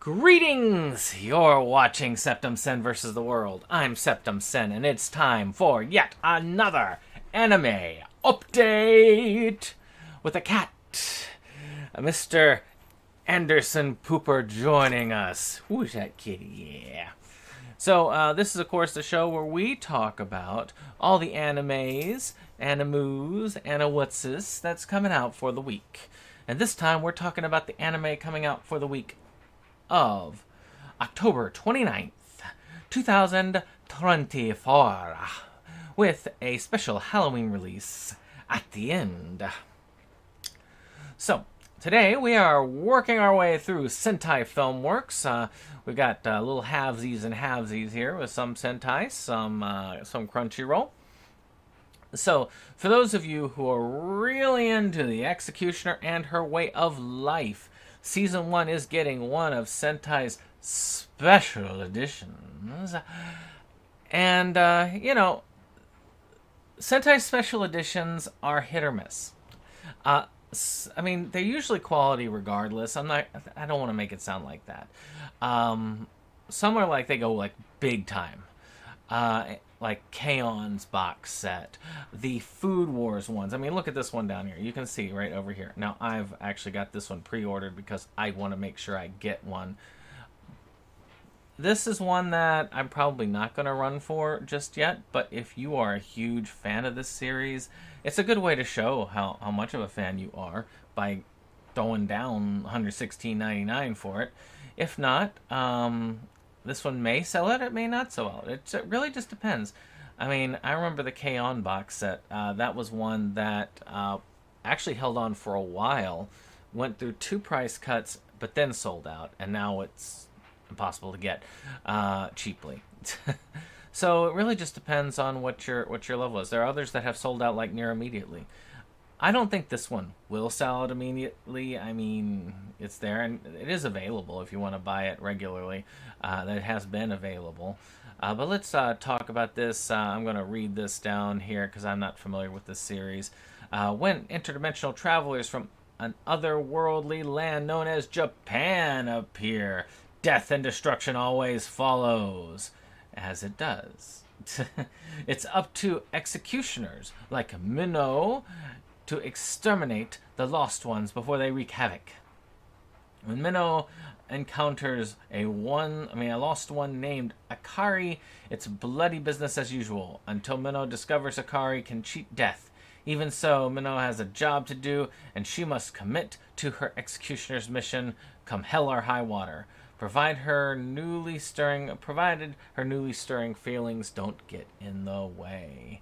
Greetings! You're watching SeptumSin versus the world. I'm SeptumSin, and it's time for yet another anime update with a cat, Mr. Anderson Pooper, joining us. Who's that kitty? Yeah. So this is, of course, the show where we talk about all the animes, animus, animewhatsis that's coming out for the week. And this time we're talking about the anime coming out for the week of October 29th, 2024, with a special Halloween release at the end. So, today we are working our way through Sentai Filmworks. We've got little halvesies and halvesies here with some Sentai, some Crunchyroll. So, for those of you who are really into the Executioner and her way of life, Season 1 is getting one of Sentai's special editions. And, Sentai special editions are hit or miss. I mean, they're usually quality regardless. I don't want to make it sound like that. Some are like, they go like big time. Like K-on's box set, the Food Wars ones. I mean, look at this one down here. You can see right over here. Now, I've actually got this one pre-ordered because I want to make sure I get one. This is one that I'm probably not going to run for just yet, but if you are a huge fan of this series, it's a good way to show how much of a fan you are by throwing down $116.99 for it. If not, this one may sell it, it may not sell out. It really just depends. I mean, I remember the K-On box set. That was one that actually held on for a while, went through 2 price cuts, but then sold out, and now it's impossible to get cheaply. So it really just depends on what your level is. There are others that have sold out like near immediately. I don't think this one will sell out immediately. I mean, it's there, and it is available if you want to buy it regularly. That it has been available. But let's talk about this. I'm going to read this down here because I'm not familiar with this series. When interdimensional travelers from an otherworldly land known as Japan appear, death and destruction always follows, as it does. It's up to executioners like Minnow to exterminate the lost ones before they wreak havoc. When Minnow encounters a lost one named Akari, it's bloody business as usual, until Minnow discovers Akari can cheat death. Even so, Minnow has a job to do, and she must commit to her executioner's mission, come hell or high water, provided her newly stirring feelings don't get in the way.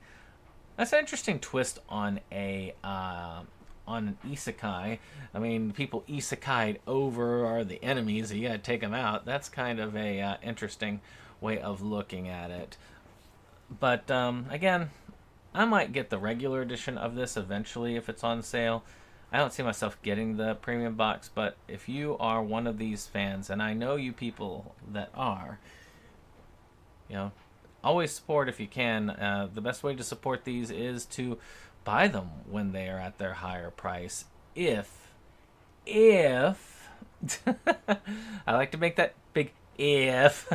That's an interesting twist on an isekai. I mean, people isekai'd over are the enemies, so you gotta take them out. That's kind of a interesting way of looking at it. But again, I might get the regular edition of this eventually if it's on sale. I don't see myself getting the premium box, but if you are one of these fans, and I know you people that are, always support if you can. The best way to support these is to buy them when they are at their higher price. If I like to make that big if,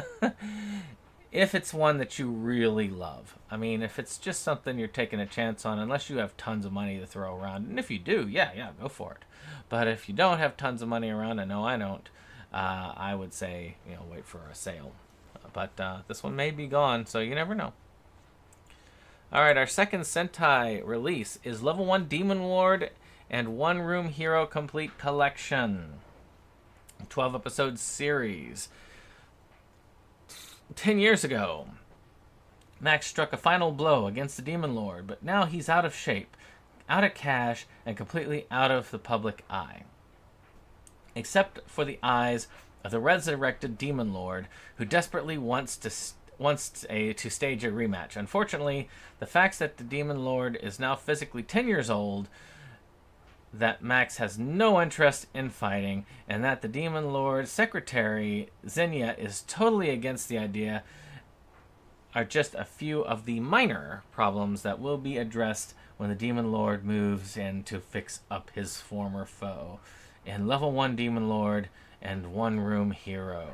if it's one that you really love. I mean, if it's just something you're taking a chance on, unless you have tons of money to throw around, and if you do, yeah, go for it. But if you don't have tons of money around, I know I don't, I would say, wait for a sale. But this one may be gone, so you never know. Alright, our second Sentai release is Level 1 Demon Lord and One Room Hero Complete Collection. 12-episode series. 10 years ago, Max struck a final blow against the Demon Lord, but now he's out of shape, out of cash, and completely out of the public eye. Except for the eyes of the resurrected Demon Lord, who desperately wants to stage a rematch. Unfortunately, the fact that the Demon Lord is now physically 10 years old, that Max has no interest in fighting, and that the Demon Lord's secretary, Xenia, is totally against the idea, are just a few of the minor problems that will be addressed when the Demon Lord moves in to fix up his former foe. In Level 1 Demon Lord and One Room Hero.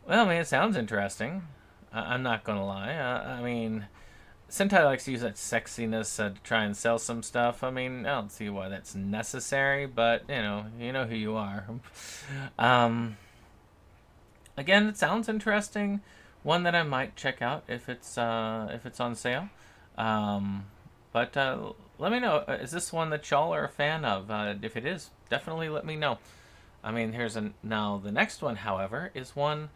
Well, I mean, it sounds interesting. I'm not gonna lie. I mean, Sentai likes to use that sexiness to try and sell some stuff. I mean, I don't see why that's necessary, but you know who you are. um, Again, it sounds interesting. One that I might check out if it's on sale. Um, but let me know. Is this one that y'all are a fan of? If it is, definitely let me know. I mean, now the next one, however, is one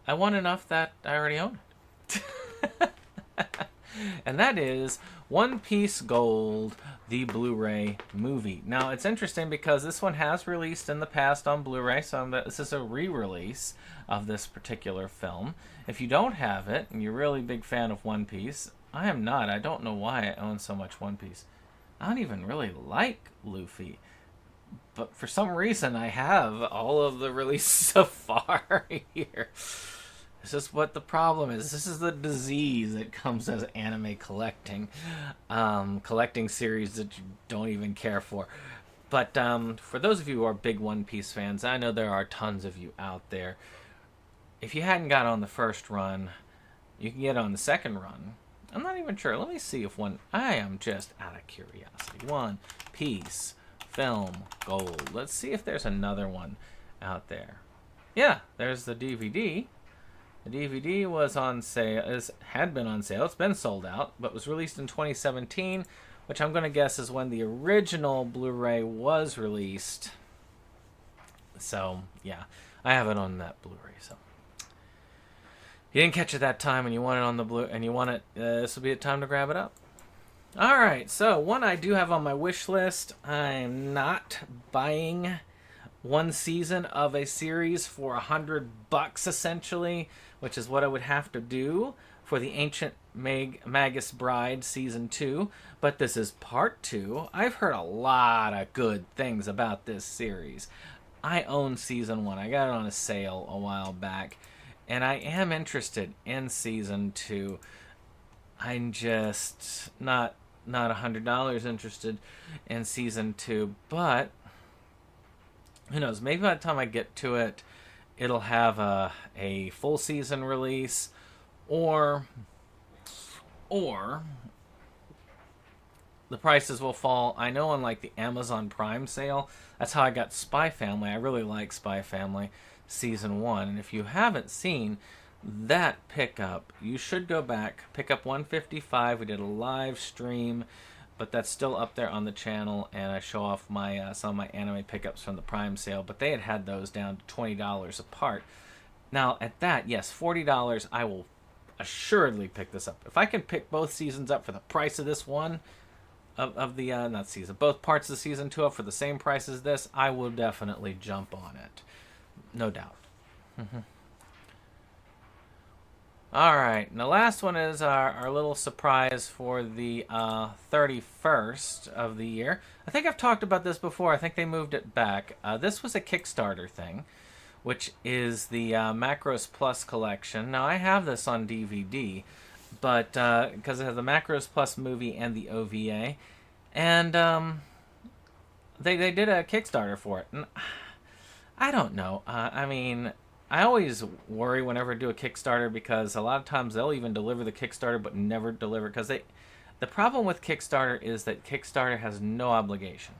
I want enough that I already own it. And that is One Piece Gold, the Blu-ray movie. Now, it's interesting because this one has released in the past on Blu-ray, so this is a re-release of this particular film. If you don't have it, and you're a really big fan of One Piece, I am not. I don't know why I own so much One Piece. I don't even really like Luffy. But for some reason, I have all of the releases so far here. This is what the problem is. This is the disease that comes as anime collecting. Collecting series that you don't even care for. But for those of you who are big One Piece fans, I know there are tons of you out there. If you hadn't got on the first run, you can get on the second run. I'm not even sure. Let me see if I am just out of curiosity. One Piece Film Gold. Let's see if there's another one out there. Yeah, there's the DVD. The DVD was on sale, had been on sale. It's been sold out, but was released in 2017, which I'm going to guess is when the original Blu-ray was released. So, yeah, I have it on that Blu-ray. So, you didn't catch it that time, and you want it on the this will be a time to grab it up. All right, so one I do have on my wish list. I'm not buying one season of a series for $100 essentially, which is what I would have to do for the Ancient Magus Bride Season 2, but this is Part 2. I've heard a lot of good things about this series. I own Season 1. I got it on a sale a while back, and I am interested in Season 2. I'm just not $100 interested in Season 2, but who knows, maybe by the time I get to it, it'll have a full season release, or the prices will fall. I know on like the Amazon Prime sale, that's how I got Spy Family. I really like Spy Family Season 1, and if you haven't seen that pickup, you should go back, pick up 155. We did a live stream, but that's still up there on the channel, and I show off my some of my anime pickups from the Prime sale, but they had those down to $20 a part. Now, at that, yes, $40, I will assuredly pick this up. If I can pick both seasons up for the price of this one, of the, not season, both parts of Season 2 up for the same price as this, I will definitely jump on it. No doubt. All right, and the last one is our little surprise for the 31st of the year. I think I've talked about this before. I think they moved it back. This was a Kickstarter thing, which is the Macros Plus collection. Now, I have this on DVD, but because it has the Macros Plus movie and the OVA, and they did a Kickstarter for it. And I don't know. I mean, I always worry whenever I do a Kickstarter because a lot of times they'll even deliver the Kickstarter but never deliver, because the problem with Kickstarter is that Kickstarter has no obligation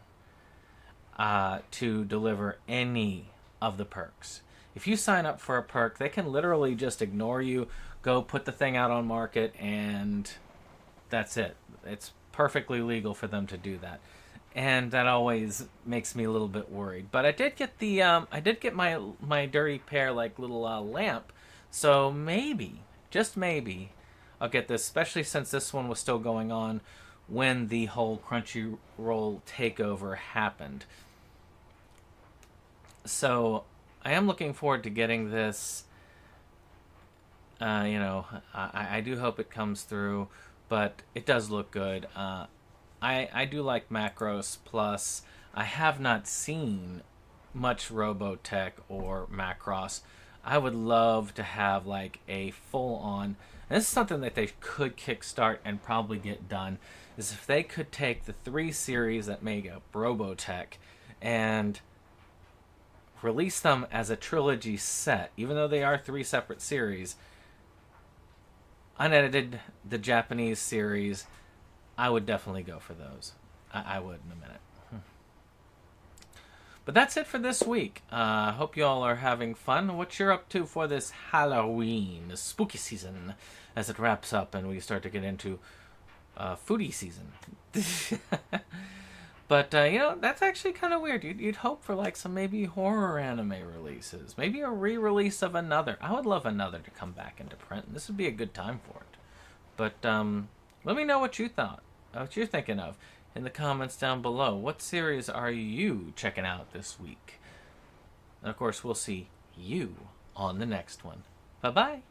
to deliver any of the perks. If you sign up for a perk, they can literally just ignore you, go put the thing out on market, and that's it. It's perfectly legal for them to do that. And that always makes me a little bit worried. But I did get my dirty pair like little lamp, so maybe, just maybe, I'll get this. Especially since this one was still going on when the whole Crunchyroll takeover happened. So I am looking forward to getting this. I do hope it comes through, but it does look good. I do like Macros Plus. I have not seen much Robotech or Macross. I would love to have like a full-on, and this is something that they could kickstart and probably get done, is if they could take the 3 series that make up Robotech and release them as a trilogy set, even though they are 3 separate series, unedited, the Japanese series, I would definitely go for those. I would in a minute. But that's it for this week. Hope you all are having fun. What you're up to for this Halloween, the spooky season, as it wraps up and we start to get into foodie season. But, that's actually kind of weird. You'd hope for, like, some maybe horror anime releases. Maybe a re-release of Another. I would love Another to come back into print. This would be a good time for it. But, let me know what you thought. What you're thinking of in the comments down below. What series are you checking out this week? And, of course, we'll see you on the next one. Bye-bye.